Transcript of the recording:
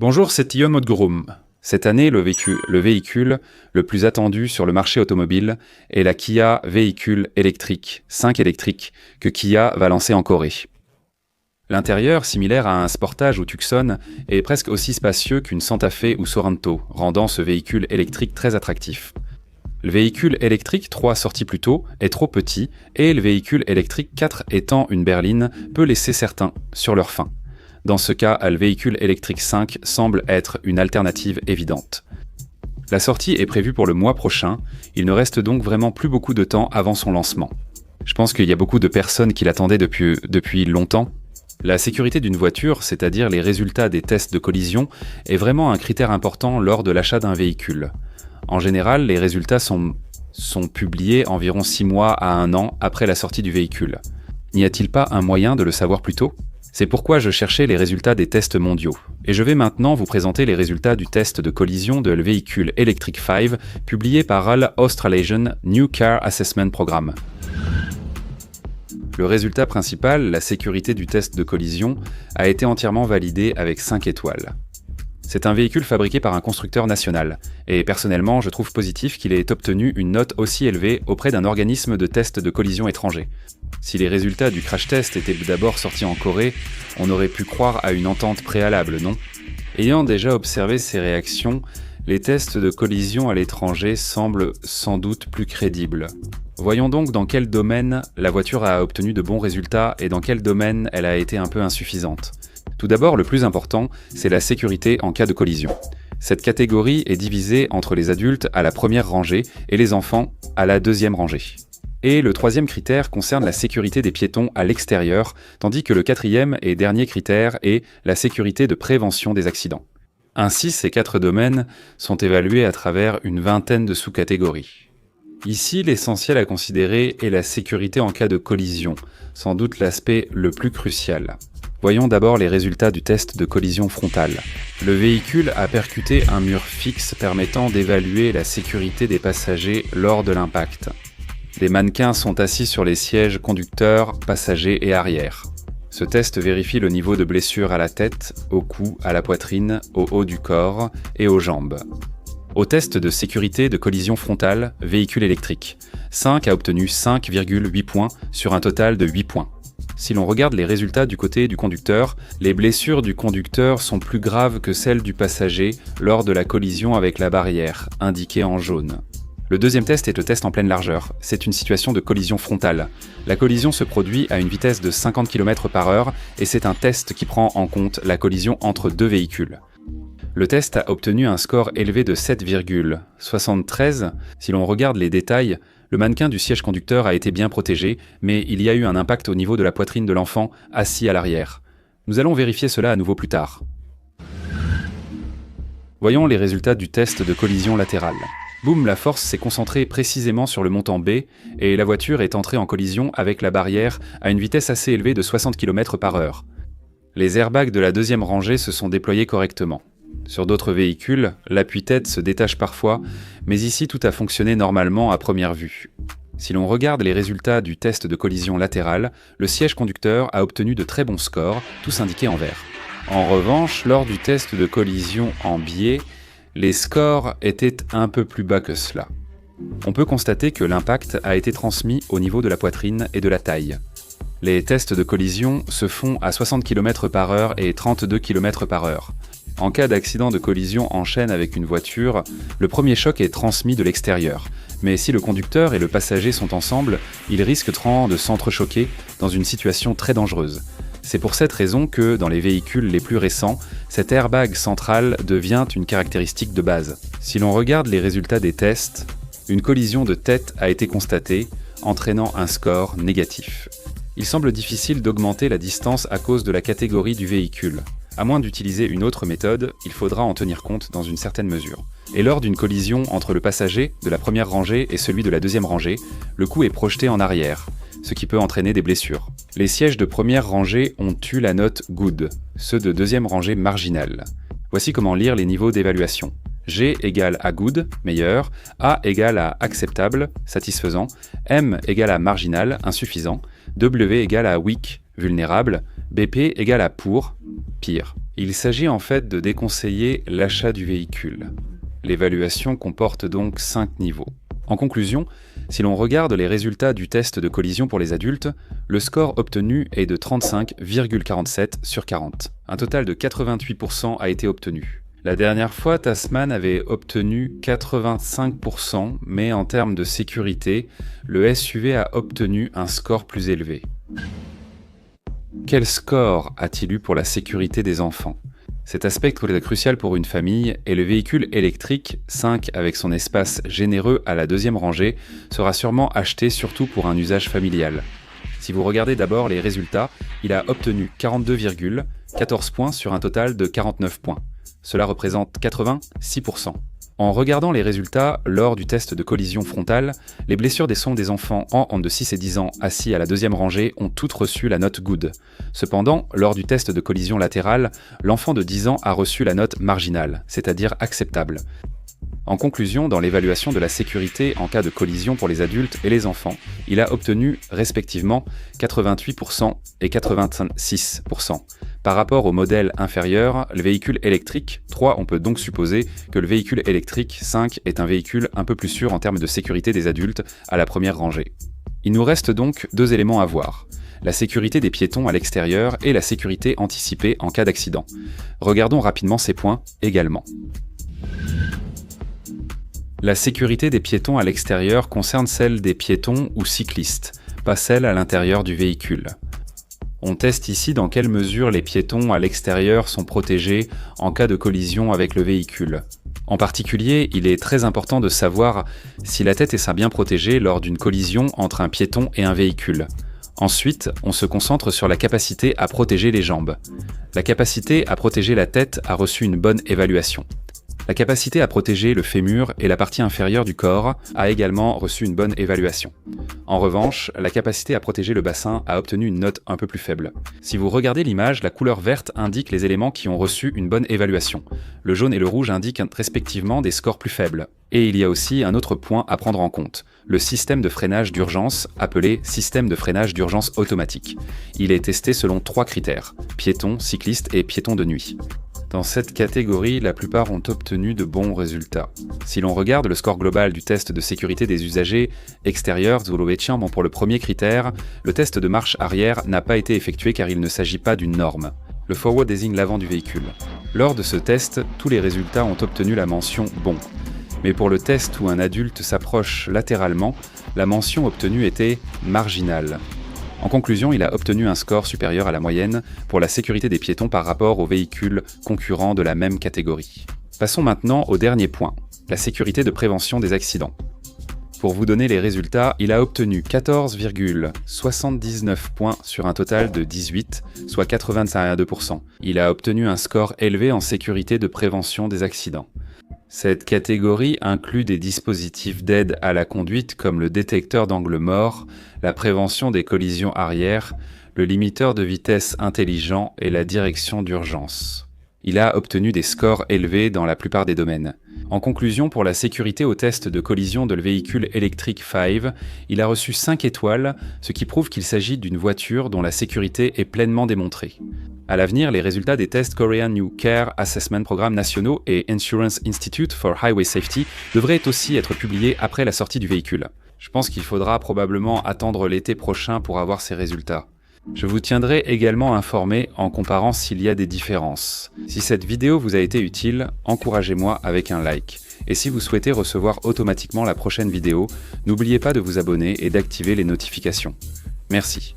Bonjour, c'est Ion Modgurum. Cette année, le véhicule le plus attendu sur le marché automobile est la Kia véhicule électrique, 5 électrique, que Kia va lancer en Corée. L'intérieur, similaire à un Sportage ou Tucson, est presque aussi spacieux qu'une Santa Fe ou Sorento, rendant ce véhicule électrique très attractif. Le véhicule électrique 3 sorti plus tôt est trop petit et le véhicule électrique 4 étant une berline peut laisser certains sur leur faim. Dans ce cas, le véhicule électrique 5 semble être une alternative évidente. La sortie est prévue pour le mois prochain, il ne reste donc vraiment plus beaucoup de temps avant son lancement. Je pense qu'il y a beaucoup de personnes qui l'attendaient depuis longtemps. La sécurité d'une voiture, c'est-à-dire les résultats des tests de collision, est vraiment un critère important lors de l'achat d'un véhicule. En général, les résultats sont publiés environ 6 mois à 1 an après la sortie du véhicule. N'y a-t-il pas un moyen de le savoir plus tôt ? C'est pourquoi je cherchais les résultats des tests mondiaux. Et je vais maintenant vous présenter les résultats du test de collision de le véhicule Electric 5 publié par RAL Australasian New Car Assessment Programme. Le résultat principal, la sécurité du test de collision, a été entièrement validé avec 5 étoiles. C'est un véhicule fabriqué par un constructeur national, et personnellement je trouve positif qu'il ait obtenu une note aussi élevée auprès d'un organisme de test de collision étranger. Si les résultats du crash test étaient d'abord sortis en Corée, on aurait pu croire à une entente préalable, non ? Ayant déjà observé ces réactions, les tests de collision à l'étranger semblent sans doute plus crédibles. Voyons donc dans quel domaine la voiture a obtenu de bons résultats et dans quel domaine elle a été un peu insuffisante. Tout d'abord, le plus important, c'est la sécurité en cas de collision. Cette catégorie est divisée entre les adultes à la première rangée et les enfants à la deuxième rangée. Et le troisième critère concerne la sécurité des piétons à l'extérieur, tandis que le quatrième et dernier critère est la sécurité de prévention des accidents. Ainsi, ces 4 domaines sont évalués à travers une vingtaine de sous-catégories. Ici, l'essentiel à considérer est la sécurité en cas de collision, sans doute l'aspect le plus crucial. Voyons d'abord les résultats du test de collision frontale. Le véhicule a percuté un mur fixe permettant d'évaluer la sécurité des passagers lors de l'impact. Des mannequins sont assis sur les sièges conducteurs, passagers et arrière. Ce test vérifie le niveau de blessure à la tête, au cou, à la poitrine, au haut du corps et aux jambes. Au test de sécurité de collision frontale, véhicule électrique, 5 a obtenu 5,8 points sur un total de 8 points. Si l'on regarde les résultats du côté du conducteur, les blessures du conducteur sont plus graves que celles du passager lors de la collision avec la barrière, indiquée en jaune. Le deuxième test est le test en pleine largeur. C'est une situation de collision frontale. La collision se produit à une vitesse de 50 km/h et c'est un test qui prend en compte la collision entre 2 véhicules. Le test a obtenu un score élevé de 7,73. Si l'on regarde les détails, le mannequin du siège conducteur a été bien protégé, mais il y a eu un impact au niveau de la poitrine de l'enfant assis à l'arrière. Nous allons vérifier cela à nouveau plus tard. Voyons les résultats du test de collision latérale. Boum, la force s'est concentrée précisément sur le montant B et la voiture est entrée en collision avec la barrière à une vitesse assez élevée de 60 km/h. Les airbags de la deuxième rangée se sont déployés correctement. Sur d'autres véhicules, l'appui-tête se détache parfois, mais ici tout a fonctionné normalement à première vue. Si l'on regarde les résultats du test de collision latérale, le siège conducteur a obtenu de très bons scores, tous indiqués en vert. En revanche, lors du test de collision en biais, les scores étaient un peu plus bas que cela. On peut constater que l'impact a été transmis au niveau de la poitrine et de la taille. Les tests de collision se font à 60 km/h et 32 km/h. En cas d'accident de collision en chaîne avec une voiture, le premier choc est transmis de l'extérieur. Mais si le conducteur et le passager sont ensemble, ils risquent de s'entrechoquer dans une situation très dangereuse. C'est pour cette raison que, dans les véhicules les plus récents, cet airbag central devient une caractéristique de base. Si l'on regarde les résultats des tests, une collision de tête a été constatée, entraînant un score négatif. Il semble difficile d'augmenter la distance à cause de la catégorie du véhicule. À moins d'utiliser une autre méthode, il faudra en tenir compte dans une certaine mesure. Et lors d'une collision entre le passager de la première rangée et celui de la deuxième rangée, le coup est projeté en arrière, ce qui peut entraîner des blessures. Les sièges de première rangée ont eu la note Good, ceux de deuxième rangée marginal. Voici comment lire les niveaux d'évaluation. G égale à Good, meilleur, A égale à acceptable, satisfaisant, M égale à marginal, insuffisant, W égale à weak, vulnérable, BP égale à pour, pire. Il s'agit en fait de déconseiller l'achat du véhicule. L'évaluation comporte donc 5 niveaux. En conclusion, si l'on regarde les résultats du test de collision pour les adultes, le score obtenu est de 35,47 sur 40. Un total de 88% a été obtenu. La dernière fois, Tasman avait obtenu 85%, mais en termes de sécurité, le SUV a obtenu un score plus élevé. Quel score a-t-il eu pour la sécurité des enfants ? Cet aspect crucial pour une famille et le véhicule électrique 5 avec son espace généreux à la deuxième rangée sera sûrement acheté surtout pour un usage familial. Si vous regardez d'abord les résultats, il a obtenu 42,14 points sur un total de 49 points. Cela représente 86%. En regardant les résultats lors du test de collision frontale, les blessures des enfants entre de 6 et 10 ans assis à la deuxième rangée ont toutes reçu la note Good. Cependant, lors du test de collision latérale, l'enfant de 10 ans a reçu la note marginale, c'est-à-dire acceptable. En conclusion, dans l'évaluation de la sécurité en cas de collision pour les adultes et les enfants, il a obtenu respectivement 88% et 86%. Par rapport au modèle inférieur, le véhicule électrique 3, on peut donc supposer que le véhicule électrique 5 est un véhicule un peu plus sûr en termes de sécurité des adultes à la première rangée. Il nous reste donc 2 éléments à voir. La sécurité des piétons à l'extérieur et la sécurité anticipée en cas d'accident. Regardons rapidement ces points également. La sécurité des piétons à l'extérieur concerne celle des piétons ou cyclistes, pas celle à l'intérieur du véhicule. On teste ici dans quelle mesure les piétons à l'extérieur sont protégés en cas de collision avec le véhicule. En particulier, il est très important de savoir si la tête est bien protégée lors d'une collision entre un piéton et un véhicule. Ensuite, on se concentre sur la capacité à protéger les jambes. La capacité à protéger la tête a reçu une bonne évaluation. La capacité à protéger le fémur et la partie inférieure du corps a également reçu une bonne évaluation. En revanche, la capacité à protéger le bassin a obtenu une note un peu plus faible. Si vous regardez l'image, la couleur verte indique les éléments qui ont reçu une bonne évaluation. Le jaune et le rouge indiquent respectivement des scores plus faibles. Et il y a aussi un autre point à prendre en compte, le système de freinage d'urgence, appelé système de freinage d'urgence automatique. Il est testé selon 3 critères, piéton, cycliste et piéton de nuit. Dans cette catégorie, la plupart ont obtenu de bons résultats. Si l'on regarde le score global du test de sécurité des usagers extérieurs, pour le premier critère, le test de marche arrière n'a pas été effectué car il ne s'agit pas d'une norme. Le forward désigne l'avant du véhicule. Lors de ce test, tous les résultats ont obtenu la mention « bon ». Mais pour le test où un adulte s'approche latéralement, la mention obtenue était « marginale ». En conclusion, il a obtenu un score supérieur à la moyenne pour la sécurité des piétons par rapport aux véhicules concurrents de la même catégorie. Passons maintenant au dernier point, la sécurité de prévention des accidents. Pour vous donner les résultats, il a obtenu 14,79 points sur un total de 18, soit 85,2%. Il a obtenu un score élevé en sécurité de prévention des accidents. Cette catégorie inclut des dispositifs d'aide à la conduite comme le détecteur d'angle mort, la prévention des collisions arrière, le limiteur de vitesse intelligent et la direction d'urgence. Il a obtenu des scores élevés dans la plupart des domaines. En conclusion, pour la sécurité au test de collision de le véhicule électrique 5, il a reçu 5 étoiles, ce qui prouve qu'il s'agit d'une voiture dont la sécurité est pleinement démontrée. À l'avenir, les résultats des tests Korean New Car Assessment Programmes nationaux et Insurance Institute for Highway Safety devraient aussi être publiés après la sortie du véhicule. Je pense qu'il faudra probablement attendre l'été prochain pour avoir ces résultats. Je vous tiendrai également informé en comparant s'il y a des différences. Si cette vidéo vous a été utile, encouragez-moi avec un like. Et si vous souhaitez recevoir automatiquement la prochaine vidéo, n'oubliez pas de vous abonner et d'activer les notifications. Merci.